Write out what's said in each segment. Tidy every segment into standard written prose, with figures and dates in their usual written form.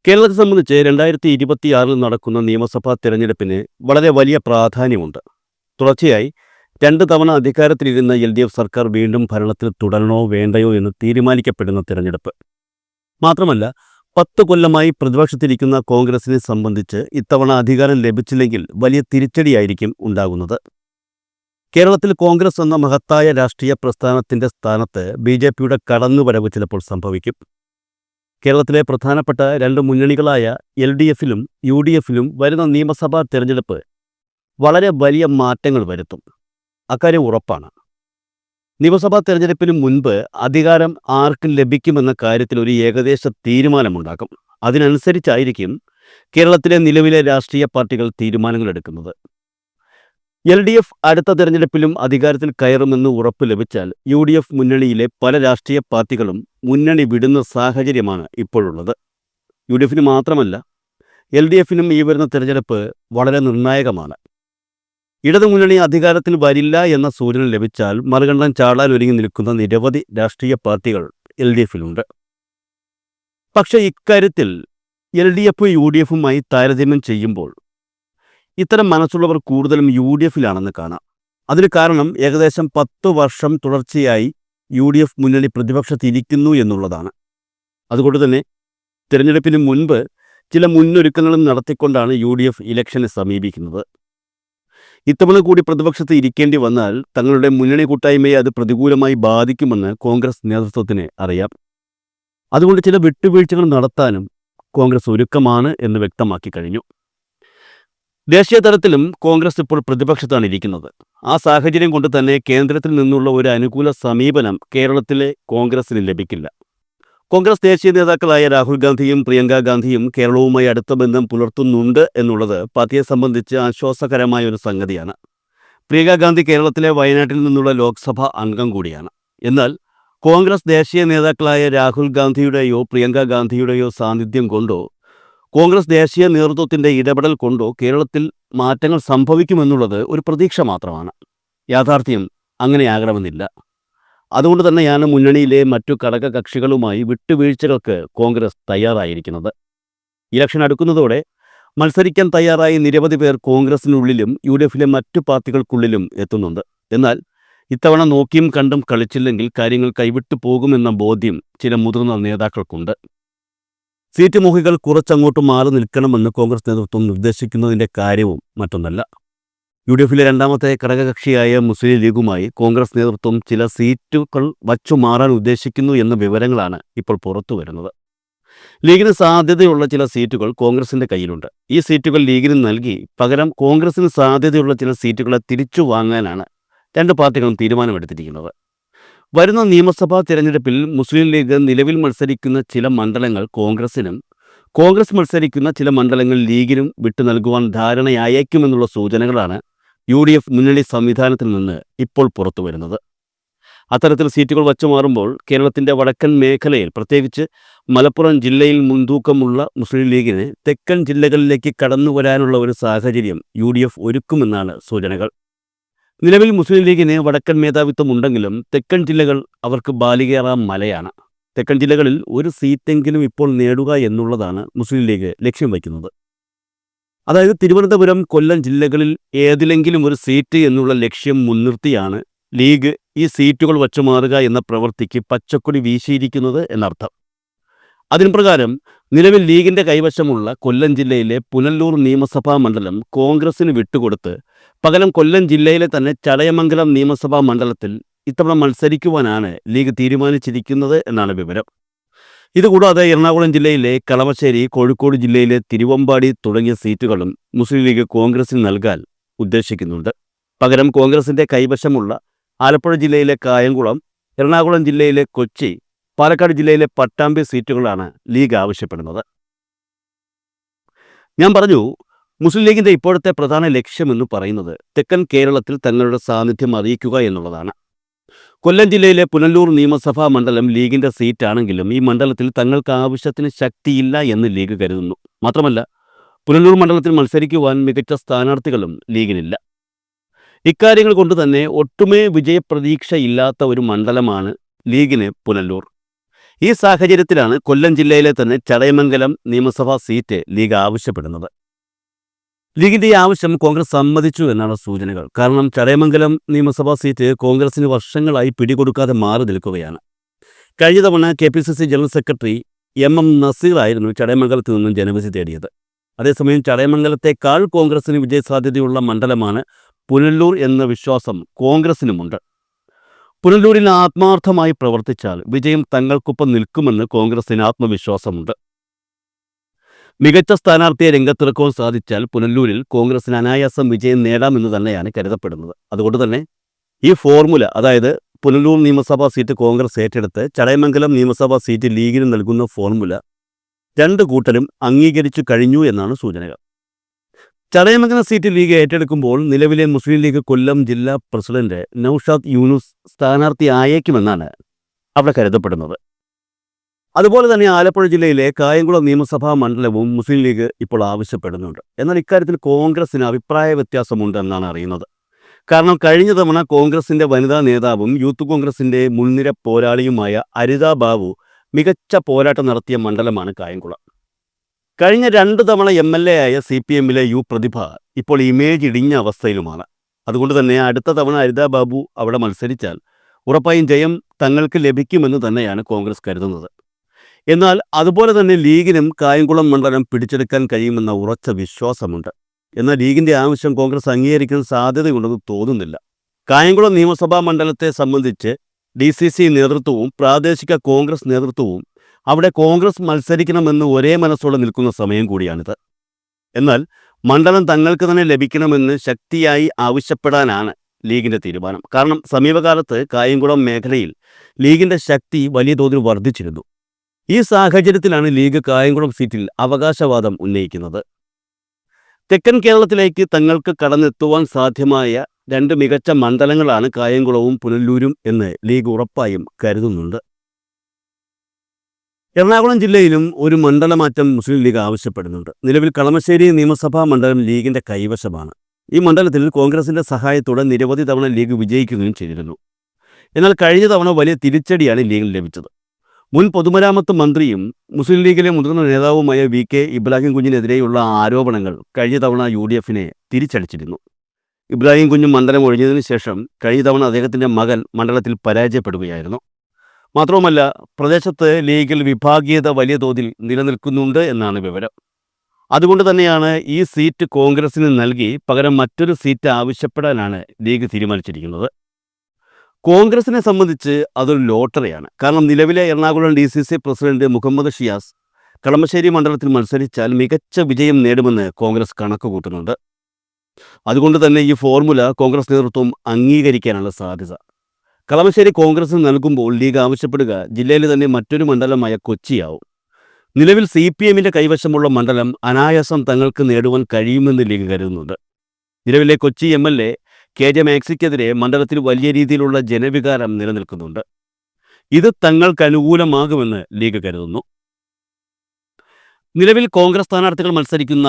കേരളത്തെ സംബന്ധിച്ച് 2026 നടക്കുന്ന നിയമസഭാ തെരഞ്ഞെടുപ്പിന് വളരെ വലിയ പ്രാധാന്യമുണ്ട്. തുടർച്ചയായി 2 തവണ അധികാരത്തിലിരുന്ന LDF സർക്കാർ വീണ്ടും ഭരണത്തിൽ തുടരണോ വേണ്ടയോ എന്ന് തീരുമാനിക്കപ്പെടുന്ന തെരഞ്ഞെടുപ്പ്. മാത്രമല്ല 10 കൊല്ലമായി പ്രതിപക്ഷത്തിരിക്കുന്ന കോൺഗ്രസിനെ സംബന്ധിച്ച് ഇത്തവണ അധികാരം ലഭിച്ചില്ലെങ്കിൽ വലിയ തിരിച്ചടിയായിരിക്കും ഉണ്ടാകുന്നത്. കേരളത്തിൽ കോൺഗ്രസ് എന്ന മഹത്തായ രാഷ്ട്രീയ പ്രസ്ഥാനത്തിന്റെ സ്ഥാനത്ത് BJPയുടെ കടന്നുവരവ് ചിലപ്പോൾ സംഭവിക്കും. കേരളത്തിലെ പ്രധാനപ്പെട്ട 2 മുന്നണികളായ LDFിലും UDFിലും വരുന്ന നിയമസഭാ തെരഞ്ഞെടുപ്പ് വളരെ വലിയ മാറ്റങ്ങൾ വരുത്തും. അക്കാര്യം ഉറപ്പാണ്. നിയമസഭാ തെരഞ്ഞെടുപ്പിന് മുൻപ് അധികാരം ആർക്ക് ലഭിക്കുമെന്ന കാര്യത്തിൽ ഒരു ഏകദേശ തീരുമാനമുണ്ടാക്കും. അതിനനുസരിച്ചായിരിക്കും കേരളത്തിലെ നിലവിലെ രാഷ്ട്രീയ പാർട്ടികൾ തീരുമാനങ്ങൾ എടുക്കുന്നത്. LDF അടുത്ത തെരഞ്ഞെടുപ്പിലും അധികാരത്തിൽ കയറുമെന്ന് ഉറപ്പ് ലഭിച്ചാൽ UDF മുന്നണിയിലെ പല രാഷ്ട്രീയ പാർട്ടികളും മുന്നണി വിടുന്ന സാഹചര്യമാണ് ഇപ്പോഴുള്ളത്. UDFിന് മാത്രമല്ല LDFിനും ഈ വരുന്ന തെരഞ്ഞെടുപ്പ് വളരെ നിർണായകമാണ്. ഇടതുമുന്നണി അധികാരത്തിൽ വരില്ല എന്ന സൂചന ലഭിച്ചാൽ മറുകണ്ഠം ചാടാൻ ഒരുങ്ങി നിൽക്കുന്ന നിരവധി രാഷ്ട്രീയ പാർട്ടികൾ LDFിലുണ്ട്. പക്ഷേ ഇക്കാര്യത്തിൽ LDF UDFുമായി താരതമ്യം ചെയ്യുമ്പോൾ ഇത്തരം മനസ്സുള്ളവർ കൂടുതലും UDFിലാണെന്ന് കാണാം. അതിന് കാരണം ഏകദേശം 10 വർഷം തുടർച്ചയായി UDF മുന്നണി പ്രതിപക്ഷത്തിരിക്കുന്നു എന്നുള്ളതാണ്. അതുകൊണ്ട് തന്നെ തിരഞ്ഞെടുപ്പിന് മുൻപ് ചില മുന്നൊരുക്കങ്ങളും നടത്തിക്കൊണ്ടാണ് UDF ഇലക്ഷനെ സമീപിക്കുന്നത്. ഇത്തവണ കൂടി പ്രതിപക്ഷത്ത് ഇരിക്കേണ്ടി വന്നാൽ തങ്ങളുടെ മുന്നണി കൂട്ടായ്മയെ അത് പ്രതികൂലമായി ബാധിക്കുമെന്ന് കോൺഗ്രസ് നേതൃത്വത്തിന് അറിയാം. അതുകൊണ്ട് ചില വിട്ടുവീഴ്ചകൾ നടത്താനും കോൺഗ്രസ് ഒരുക്കമാണ് എന്ന് വ്യക്തമാക്കി കഴിഞ്ഞു. ദേശീയ തലത്തിലും കോൺഗ്രസ് ഇപ്പോൾ പ്രതിപക്ഷത്താണ് ഇരിക്കുന്നത്. ആ സാഹചര്യം കൊണ്ട് തന്നെ കേന്ദ്രത്തിൽ നിന്നുള്ള ഒരു അനുകൂല സമീപനം കേരളത്തിലെ കോൺഗ്രസിന് ലഭിക്കില്ല. കോൺഗ്രസ് ദേശീയ നേതാക്കളായ രാഹുൽ ഗാന്ധിയും പ്രിയങ്ക ഗാന്ധിയും കേരളവുമായി അടുത്ത ബന്ധം പുലർത്തുന്നുണ്ട് എന്നുള്ളത് പാർട്ടിയെ സംബന്ധിച്ച് ആശ്വാസകരമായ ഒരു സംഗതിയാണ്. പ്രിയങ്ക ഗാന്ധി കേരളത്തിലെ വയനാട്ടിൽ നിന്നുള്ള ലോക്സഭാ അംഗം കൂടിയാണ്. എന്നാൽ കോൺഗ്രസ് ദേശീയ നേതാക്കളായ രാഹുൽ ഗാന്ധിയുടെയോ പ്രിയങ്ക ഗാന്ധിയുടെയോ സാന്നിധ്യം കൊണ്ടോ കോൺഗ്രസ് ദേശീയ നേതൃത്വത്തിൻ്റെ ഇടപെടൽ കൊണ്ടോ കേരളത്തിൽ മാറ്റങ്ങൾ സംഭവിക്കുമെന്നുള്ളത് ഒരു പ്രതീക്ഷ മാത്രമാണ്. യാഥാർത്ഥ്യം അങ്ങനെയാകണമെന്നില്ല. അതുകൊണ്ട് തന്നെയാണ് മുന്നണിയിലെ മറ്റു ഘടകകക്ഷികളുമായി വിട്ടുവീഴ്ചകൾക്ക് കോൺഗ്രസ് തയ്യാറായിരിക്കുന്നത്. ഇലക്ഷൻ അടുക്കുന്നതോടെ മത്സരിക്കാൻ തയ്യാറായി നിരവധി പേർ കോൺഗ്രസിനുള്ളിലും UDFിലെ മറ്റു പാർട്ടികൾക്കുള്ളിലും എത്തുന്നുണ്ട്. എന്നാൽ ഇത്തവണ നോക്കിയും കണ്ടും കളിച്ചില്ലെങ്കിൽ കാര്യങ്ങൾ കൈവിട്ടു പോകുമെന്ന ബോധ്യം ചില മുതിർന്ന നേതാക്കൾക്കുണ്ട്. സീറ്റ് മോഹികൾ കുറച്ചങ്ങോട്ട് മാറി നിൽക്കണമെന്ന് കോൺഗ്രസ് നേതൃത്വം നിർദ്ദേശിക്കുന്നതിൻ്റെ കാര്യവും മറ്റൊന്നല്ല. UDFിലെ രണ്ടാമത്തെ ഘടകകക്ഷിയായ മുസ്ലിം ലീഗുമായി കോൺഗ്രസ് നേതൃത്വം ചില സീറ്റുകൾ വച്ചു മാറാൻ ഉദ്ദേശിക്കുന്നു എന്ന വിവരങ്ങളാണ് ഇപ്പോൾ പുറത്തു വരുന്നത്. ലീഗിന് സാധ്യതയുള്ള ചില സീറ്റുകൾ കോൺഗ്രസിൻ്റെ കയ്യിലുണ്ട്. ഈ സീറ്റുകൾ ലീഗിന് നൽകി പകരം കോൺഗ്രസിന് സാധ്യതയുള്ള ചില സീറ്റുകളെ തിരിച്ചു വാങ്ങാനാണ് 2 പാർട്ടികളും തീരുമാനമെടുത്തിരിക്കുന്നത്. വരുന്ന നിയമസഭാ തിരഞ്ഞെടുപ്പിൽ മുസ്ലിം ലീഗ് നിലവിൽ മത്സരിക്കുന്ന ചില മണ്ഡലങ്ങൾ കോൺഗ്രസിനും കോൺഗ്രസ് മത്സരിക്കുന്ന ചില മണ്ഡലങ്ങൾ ലീഗിനും വിട്ടു നൽകുവാൻ ധാരണയായേക്കുമെന്നുള്ള സൂചനകളാണ് UDF മുന്നണി സംവിധാനത്തിൽ നിന്ന് ഇപ്പോൾ പുറത്തു വരുന്നത്. അത്തരത്തിൽ സീറ്റുകൾ വച്ചുമാറുമ്പോൾ കേരളത്തിൻ്റെ വടക്കൻ മേഖലയിൽ, പ്രത്യേകിച്ച് മലപ്പുറം ജില്ലയിൽ മുൻതൂക്കമുള്ള മുസ്ലിം ലീഗിന് തെക്കൻ ജില്ലകളിലേക്ക് കടന്നുവരാനുള്ള ഒരു സാഹചര്യം UDF ഒരുക്കുമെന്നാണ് സൂചനകൾ. നിലവിൽ മുസ്ലിം ലീഗിന് വടക്കൻ മേധാവിത്വം ഉണ്ടെങ്കിലും തെക്കൻ ജില്ലകൾ അവർക്ക് ബാലികേറാം മലയാണ്. തെക്കൻ ജില്ലകളിൽ ഒരു സീറ്റെങ്കിലും ഇപ്പോൾ നേടുക എന്നുള്ളതാണ് മുസ്ലിം ലീഗ് ലക്ഷ്യം വയ്ക്കുന്നത്. അതായത് തിരുവനന്തപുരം, കൊല്ലം ജില്ലകളിൽ ഏതിലെങ്കിലും ഒരു സീറ്റ് എന്നുള്ള ലക്ഷ്യം മുൻനിർത്തിയാണ് ലീഗ് ഈ സീറ്റുകൾ വച്ചുമാറുക എന്ന പ്രവൃത്തിക്ക് പച്ചക്കൊടി വീശിയിരിക്കുന്നത് എന്നർത്ഥം. അതിന് പ്രകാരം നിലവിൽ ലീഗിൻ്റെ കൈവശമുള്ള കൊല്ലം ജില്ലയിലെ പുനലൂർ നിയമസഭാ മണ്ഡലം കോൺഗ്രസിന് വിട്ടുകൊടുത്ത് പകരം കൊല്ലം ജില്ലയിലെ തന്നെ ചടയമംഗലം നിയമസഭാ മണ്ഡലത്തിൽ ഇത്തവണ മത്സരിക്കുവാനാണ് ലീഗ് തീരുമാനിച്ചിരിക്കുന്നത് എന്നാണ് വിവരം. ഇതുകൂടാതെ എറണാകുളം ജില്ലയിലെ കളമശ്ശേരി, കോഴിക്കോട് ജില്ലയിലെ തിരുവമ്പാടി തുടങ്ങിയ സീറ്റുകളും മുസ്ലിം ലീഗ് കോൺഗ്രസിന് നൽകാൻ ഉദ്ദേശിക്കുന്നുണ്ട്. പകരം കോൺഗ്രസിൻ്റെ കൈവശമുള്ള ആലപ്പുഴ ജില്ലയിലെ കായംകുളം, എറണാകുളം ജില്ലയിലെ കൊച്ചി, പാലക്കാട് ജില്ലയിലെ പട്ടാമ്പി സീറ്റുകളാണ് ലീഗ് ആവശ്യപ്പെടുന്നത്. ഞാൻ പറഞ്ഞു, മുസ്ലിം ലീഗിൻ്റെ ഇപ്പോഴത്തെ പ്രധാന ലക്ഷ്യമെന്ന് പറയുന്നത് തെക്കൻ കേരളത്തിൽ തങ്ങളുടെ സാന്നിധ്യം അറിയിക്കുക എന്നുള്ളതാണ്. കൊല്ലം ജില്ലയിലെ പുനലൂർ നിയമസഭാ മണ്ഡലം ലീഗിൻ്റെ സീറ്റാണെങ്കിലും ഈ മണ്ഡലത്തിൽ തങ്ങൾക്ക് ആവശ്യത്തിന് ശക്തിയില്ല എന്ന് ലീഗ് കരുതുന്നു. മാത്രമല്ല പുനലൂർ മണ്ഡലത്തിൽ മത്സരിക്കുവാൻ മികച്ച സ്ഥാനാർത്ഥികളും ലീഗിനില്ല. ഇക്കാര്യങ്ങൾ കൊണ്ട് തന്നെ ഒട്ടുമേ വിജയപ്രതീക്ഷയില്ലാത്ത ഒരു മണ്ഡലമാണ് ലീഗിന് പുനലൂർ. ഈ സാഹചര്യത്തിലാണ് കൊല്ലം ജില്ലയിലെ തന്നെ ചടയമംഗലം നിയമസഭാ സീറ്റ് ലീഗ് ആവശ്യപ്പെടുന്നത്. ലീഗിന്റെ ഈ ആവശ്യം കോൺഗ്രസ് സമ്മതിച്ചു എന്നാണ് സൂചനകൾ. കാരണം ചടയമംഗലം നിയമസഭാ സീറ്റ് കോൺഗ്രസിന് വർഷങ്ങളായി പിടികൊടുക്കാതെ മാറി നിൽക്കുകയാണ്. കഴിഞ്ഞ തവണ KPCC ജനറൽ സെക്രട്ടറി MM നസീറായിരുന്നു ചടയമംഗലത്ത് നിന്നും ജനവിധി തേടിയത്. അതേസമയം ചടയമംഗലത്തെക്കാൾ കോൺഗ്രസിന് വിജയസാധ്യതയുള്ള മണ്ഡലമാണ് പുനലൂർ എന്ന വിശ്വാസം കോൺഗ്രസിനുമുണ്ട്. പുനലൂരിൽ ആത്മാർത്ഥമായി പ്രവർത്തിച്ചാൽ വിജയം തങ്ങൾക്കൊപ്പം നിൽക്കുമെന്ന് കോൺഗ്രസിന് ആത്മവിശ്വാസമുണ്ട്. മികച്ച സ്ഥാനാർത്ഥിയെ രംഗത്തിറക്കുവാൻ സാധിച്ചാൽ പുനലൂരിൽ കോൺഗ്രസിന് അനായാസം വിജയം നേടാമെന്ന് തന്നെയാണ് കരുതപ്പെടുന്നത്. അതുകൊണ്ട് തന്നെ ഈ ഫോർമുല, അതായത് പുനലൂർ നിയമസഭാ സീറ്റ് കോൺഗ്രസ് ഏറ്റെടുത്ത് ചടയമംഗലം നിയമസഭാ സീറ്റ് ലീഗിന് നൽകുന്ന ഫോർമുല രണ്ട് കൂട്ടരും അംഗീകരിച്ചു കഴിഞ്ഞു എന്നാണ് സൂചനകൾ. ചടയമംഗലം സീറ്റ് ലീഗ് ഏറ്റെടുക്കുമ്പോൾ നിലവിലെ മുസ്ലിം ലീഗ് കൊല്ലം ജില്ലാ പ്രസിഡന്റ് നൌഷാദ് യൂനുസ് സ്ഥാനാർത്ഥിയായേക്കുമെന്നാണ് അവിടെ കരുതപ്പെടുന്നത്. അതുപോലെ തന്നെ ആലപ്പുഴ ജില്ലയിലെ കായംകുളം നിയമസഭാ മണ്ഡലവും മുസ്ലിം ലീഗ് ഇപ്പോൾ ആവശ്യപ്പെടുന്നുണ്ട്. എന്നാൽ ഇക്കാര്യത്തിൽ കോൺഗ്രസിന് അഭിപ്രായ വ്യത്യാസമുണ്ടെന്നാണ് അറിയുന്നത്. കാരണം കഴിഞ്ഞ തവണ കോൺഗ്രസിന്റെ വനിതാ നേതാവും യൂത്ത് കോൺഗ്രസിന്റെ മുൻനിര പോരാളിയുമായ അരിത ബാബു മികച്ച പോരാട്ടം നടത്തിയ മണ്ഡലമാണ് കായംകുളം. കഴിഞ്ഞ 2 തവണ MLA ആയ CPMലെ യു പ്രതിഭ ഇപ്പോൾ ഇമേജ് ഇടിഞ്ഞ അവസ്ഥയിലുമാണ്. അതുകൊണ്ട് തന്നെ അടുത്ത തവണ അരിത ബാബു അവിടെ മത്സരിച്ചാൽ ഉറപ്പായും ജയം തങ്ങൾക്ക് ലഭിക്കുമെന്ന് തന്നെയാണ് കോൺഗ്രസ് കരുതുന്നത്. എന്നാൽ അതുപോലെ തന്നെ ലീഗിനും കായംകുളം മണ്ഡലം പിടിച്ചെടുക്കാൻ കഴിയുമെന്ന ഉറച്ച വിശ്വാസമുണ്ട്. എന്നാൽ ലീഗിന്റെ ആവശ്യം കോൺഗ്രസ് അംഗീകരിക്കാൻ സാധ്യതയുണ്ടെന്ന് തോന്നുന്നില്ല. കായംകുളം നിയമസഭാ മണ്ഡലത്തെ സംബന്ധിച്ച് DCC നേതൃത്വവും പ്രാദേശിക കോൺഗ്രസ് നേതൃത്വവും അവിടെ കോൺഗ്രസ് മത്സരിക്കണമെന്ന് ഒരേ മനസ്സോടെ നിൽക്കുന്ന സമയം കൂടിയാണിത്. എന്നാൽ മണ്ഡലം തങ്ങൾക്ക് തന്നെ ലഭിക്കണമെന്ന് ശക്തിയായി ആവശ്യപ്പെടാനാണ് ലീഗിന്റെ തീരുമാനം. കാരണം സമീപകാലത്ത് കായംകുളം മേഖലയിൽ ലീഗിന്റെ ശക്തി വലിയ തോതിൽ വർദ്ധിച്ചിരുന്നു. ഈ സാഹചര്യത്തിലാണ് ലീഗ് കായംകുളം സീറ്റിൽ അവകാശവാദം ഉന്നയിക്കുന്നത്. തെക്കൻ കേരളത്തിലേക്ക് തങ്ങൾക്ക് കടന്നെത്തുവാൻ സാധ്യമായ 2 മികച്ച മണ്ഡലങ്ങളാണ് കായംകുളവും പുനലൂരും എന്ന് ലീഗ് ഉറപ്പായും കരുതുന്നുണ്ട്. എറണാകുളം ജില്ലയിലും ഒരു മണ്ഡലമാറ്റം മുസ്ലിം ലീഗ് ആവശ്യപ്പെടുന്നുണ്ട്. നിലവിൽ കളമശ്ശേരി നിയമസഭാ മണ്ഡലം ലീഗിന്റെ കൈവശമാണ്. ഈ മണ്ഡലത്തിൽ കോൺഗ്രസിന്റെ സഹായത്തോടെ നിരവധി തവണ ലീഗ് വിജയിക്കുകയും ചെയ്തിരുന്നു. എന്നാൽ കഴിഞ്ഞ തവണ വലിയ തിരിച്ചടിയാണ് ലീഗിന് ലഭിച്ചത്. മുൻ പൊതുമരാമത്ത് മന്ത്രിയും മുസ്ലിം ലീഗിലെ മുതിർന്ന നേതാവുമായ VK ഇബ്രാഹിം കുഞ്ഞിനെതിരെയുള്ള ആരോപണങ്ങൾ കഴിഞ്ഞ തവണ UDFനെ തിരിച്ചടിച്ചിരുന്നു. ഇബ്രാഹിം കുഞ്ഞ് മണ്ഡലം ഒഴിഞ്ഞതിനു ശേഷം കഴിഞ്ഞ തവണ അദ്ദേഹത്തിൻ്റെ മകൻ മണ്ഡലത്തിൽ പരാജയപ്പെടുകയായിരുന്നു. മാത്രവുമല്ല, പ്രദേശത്ത് ലീഗിൽ വിഭാഗീയത വലിയ തോതിൽ നിലനിൽക്കുന്നുണ്ട് എന്നാണ് വിവരം. അതുകൊണ്ട് തന്നെയാണ് ഈ സീറ്റ് കോൺഗ്രസിന് നൽകി പകരം മറ്റൊരു സീറ്റ് ആവശ്യപ്പെടാനാണ് ലീഗ് തീരുമാനിച്ചിരിക്കുന്നത്. കോൺഗ്രസിനെ സംബന്ധിച്ച് അതൊരു ലോട്ടറിയാണ്. കാരണം നിലവിലെ എറണാകുളം DCC പ്രസിഡന്റ് മുഹമ്മദ് ഷിയാസ് കളമശ്ശേരി മണ്ഡലത്തിൽ മത്സരിച്ചാൽ മികച്ച വിജയം നേടുമെന്ന് കോൺഗ്രസ് കണക്ക് കൂട്ടുന്നുണ്ട്. അതുകൊണ്ട് തന്നെ ഈ ഫോർമുല കോൺഗ്രസ് നേതൃത്വം അംഗീകരിക്കാനുള്ള സാധ്യത. കളമശ്ശേരി കോൺഗ്രസിന് നൽകുമ്പോൾ ലീഗ് ആവശ്യപ്പെടുക ജില്ലയിലെ തന്നെ മറ്റൊരു മണ്ഡലമായ കൊച്ചിയാവും. നിലവിൽ CPMന്റെ കൈവശമുള്ള മണ്ഡലം അനായാസം തങ്ങൾക്ക് നേടുവാൻ കഴിയുമെന്ന് ലീഗ് കരുതുന്നുണ്ട്. നിലവിലെ കൊച്ചി MLA KJ മാക്സിക്കെതിരെ മണ്ഡലത്തിൽ വലിയ രീതിയിലുള്ള ജനവികാരം നിലനിൽക്കുന്നുണ്ട്. ഇത് തങ്ങൾക്ക് അനുകൂലമാകുമെന്ന് ലീഗ് കരുതുന്നു. നിലവിൽ കോൺഗ്രസ് സ്ഥാനാർത്ഥികൾ മത്സരിക്കുന്ന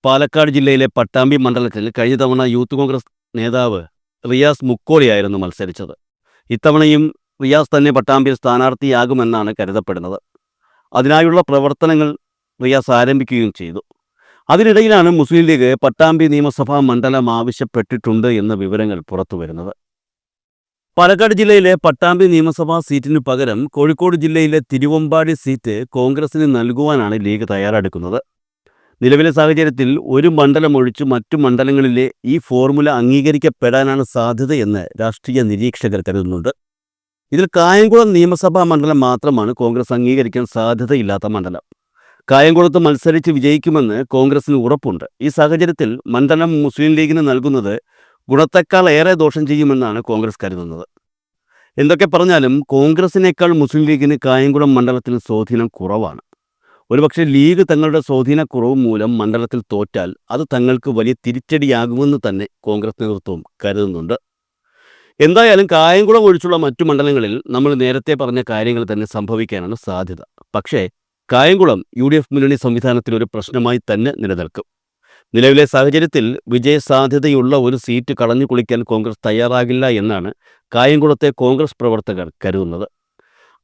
പാലക്കാട് ജില്ലയിലെ പട്ടാമ്പി മണ്ഡലത്തിൽ കഴിഞ്ഞ തവണ യൂത്ത് കോൺഗ്രസ് നേതാവ് റിയാസ് മുക്കോളിയായിരുന്നു മത്സരിച്ചത്. ഇത്തവണയും റിയാസ് തന്നെ പട്ടാമ്പിയിൽ സ്ഥാനാർത്ഥിയാകുമെന്നാണ് കരുതപ്പെടുന്നത്. അതിനായുള്ള പ്രവർത്തനങ്ങൾ റിയാസ് ആരംഭിക്കുകയും ചെയ്തു. അതിനിടയിലാണ് മുസ്ലിം ലീഗ് പട്ടാമ്പി നിയമസഭാ മണ്ഡലം ആവശ്യപ്പെട്ടിട്ടുണ്ട് എന്ന വിവരങ്ങൾ പുറത്തുവരുന്നത്. പാലക്കാട് ജില്ലയിലെ പട്ടാമ്പി നിയമസഭാ സീറ്റിനു പകരം കോഴിക്കോട് ജില്ലയിലെ തിരുവമ്പാടി സീറ്റ് കോൺഗ്രസിന് നൽകുവാനാണ് ലീഗ് തയ്യാറെടുക്കുന്നത്. നിലവിലെ സാഹചര്യത്തിൽ ഒരു മണ്ഡലം ഒഴിച്ച് മറ്റു മണ്ഡലങ്ങളിലെ ഈ ഫോർമുല അംഗീകരിക്കപ്പെടാനാണ് സാധ്യതയെന്ന് രാഷ്ട്രീയ നിരീക്ഷകർ കരുതുന്നുണ്ട്. ഇതിൽ കായംകുളം നിയമസഭാ മണ്ഡലം മാത്രമാണ് കോൺഗ്രസ് അംഗീകരിക്കാൻ സാധ്യതയില്ലാത്ത മണ്ഡലം. കായംകുളത്ത് മത്സരിച്ച് വിജയിക്കുമെന്ന് കോൺഗ്രസിന് ഉറപ്പുണ്ട്. ഈ സാഹചര്യത്തിൽ മണ്ഡലം മുസ്ലിം ലീഗിന് നൽകുന്നത് ഗുണത്തേക്കാൾ ഏറെ ദോഷം ചെയ്യുമെന്നാണ് കോൺഗ്രസ് കരുതുന്നത്. എന്തൊക്കെ പറഞ്ഞാലും കോൺഗ്രസിനേക്കാൾ മുസ്ലിം ലീഗിന് കായംകുളം മണ്ഡലത്തിൽ സ്വാധീനം കുറവാണ്. ഒരുപക്ഷെ ലീഗ് തങ്ങളുടെ സ്വാധീനക്കുറവ് മൂലം മണ്ഡലത്തിൽ തോറ്റാൽ അത് തങ്ങൾക്ക് വലിയ തിരിച്ചടിയാകുമെന്ന് തന്നെ കോൺഗ്രസ് നേതൃത്വം കരുതുന്നുണ്ട്. എന്തായാലും കായംകുളം ഒഴിച്ചുള്ള മറ്റു മണ്ഡലങ്ങളിൽ നമ്മൾ നേരത്തെ പറഞ്ഞ കാര്യങ്ങൾ തന്നെ സംഭവിക്കാനാണ് സാധ്യത. പക്ഷേ കായംകുളം UDF മുന്നണി സംവിധാനത്തിൽ ഒരു പ്രശ്നമായി തന്നെ നിലനിൽക്കും. നിലവിലെ സാഹചര്യത്തിൽ വിജയസാധ്യതയുള്ള ഒരു സീറ്റ് കളഞ്ഞു കുളിക്കാൻ കോൺഗ്രസ് തയ്യാറാകില്ല എന്നാണ് കായംകുളത്തെ കോൺഗ്രസ് പ്രവർത്തകർ കരുതുന്നത്.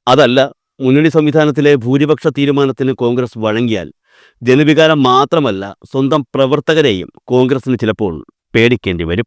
അതല്ല, മുന്നണി സംവിധാനത്തിലെ ഭൂരിപക്ഷ തീരുമാനത്തിന് കോൺഗ്രസ് വഴങ്ങിയാൽ ജനവികാരം മാത്രമല്ല സ്വന്തം പ്രവർത്തകരെയും കോൺഗ്രസിന് ചിലപ്പോൾ പേടിക്കേണ്ടി വരും.